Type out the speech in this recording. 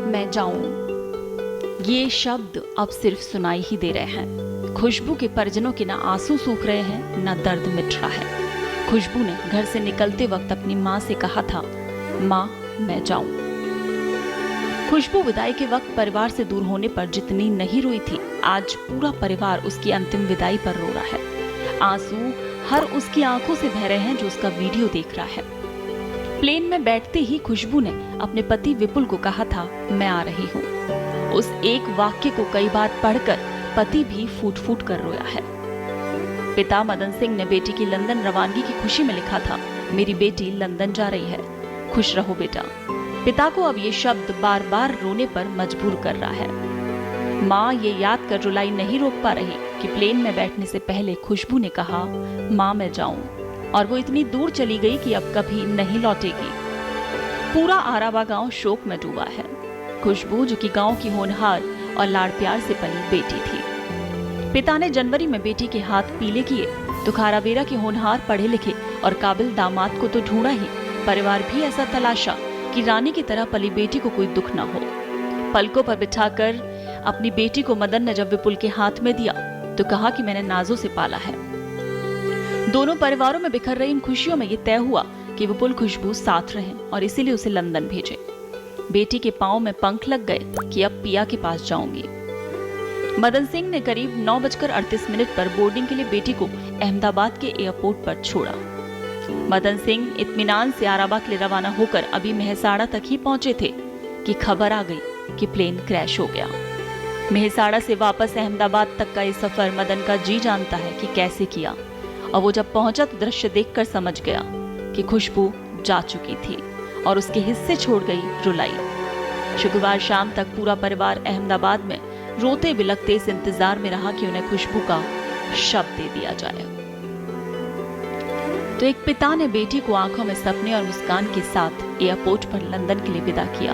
मैं जाऊं। ये शब्द अब सिर्फ सुनाई ही दे रहे हैं। खुशबू के परिजनों के ना आंसू सूख रहे हैं, ना दर्द मिट रहा है। खुशबू ने घर से निकलते वक्त अपनी माँ से कहा था, माँ मैं जाऊं। खुशबू विदाई के वक्त परिवार से दूर होने पर जितनी नहीं रोई थी, आज पूरा परिवार उसकी अंतिम विदाई पर रो रहा है। आंसू हर उसकी आंखों से बह रहे हैं जो उसका वीडियो देख रहा है। प्लेन में बैठते ही खुशबू ने अपने पति विपुल को कहा था, मैं आ रही हूँ। उस एक वाक्य को कई बार पढ़कर पति भी फूट फूट कर रोया है। पिता मदन सिंह ने बेटी की लंदन रवानगी की खुशी में लिखा था, मेरी बेटी लंदन जा रही है, खुश रहो बेटा। पिता को अब ये शब्द बार बार रोने पर मजबूर कर रहा है। माँ ये याद कर रुलाई नहीं रोक पा रही कि प्लेन में बैठने से पहले खुशबू ने कहा, माँ मैं जाऊं, और वो इतनी दूर चली गई कि अब कभी नहीं लौटेगी। पूरा आरावा गांव शोक में डूबा है। खुशबू जो कि गांव की होनहार और लाड़ प्यार से पली बेटी थी। पिता ने जनवरी में बेटी के हाथ पीले किए तो खाराबेरा के होनहार पढ़े लिखे और काबिल दामाद को तो ढूंढा ही, परिवार भी ऐसा तलाशा कि रानी की तरह पली बेटी को कोई दुख न हो। पलकों पर बिठाकर अपनी बेटी को मदन ने जब विपुल के हाथ में दिया तो कहा कि मैंने नाजों से पाला है। दोनों परिवारों में बिखर रही इन खुशियों में यह तय हुआ कि विपुल खुशबू साथ रहें और इसीलिए उसे लंदन भेजे। बेटी के पांव में पंख लग गए कि अब पिया के पास जाऊंगी। मदन सिंह ने करीब 9:38 पर बोर्डिंग के लिए बेटी को अहमदाबाद के एयरपोर्ट पर छोड़ा। मदन सिंह इत्मीनान से आराबा के लिए रवाना होकर अभी मेहसाड़ा तक ही पहुंचे थे कि खबर आ गई कि प्लेन क्रैश हो गया। मेहसाड़ा से वापस अहमदाबाद तक का ये सफर मदन का जी जानता है कि कैसे किया, और वो जब पहुंचा तो दृश्य देखकर समझ गया कि खुशबू जा चुकी थी और उसके हिस्से छोड़ गई रुलाई। शुक्रवार शाम तक पूरा परिवार अहमदाबाद में रोते बिलखते इस इंतजार में रहा कि उन्हें खुशबू का शव दे दिया जाए। तो एक पिता ने बेटी को आंखों में सपने और मुस्कान के साथ एयरपोर्ट पर लंदन के लिए विदा किया।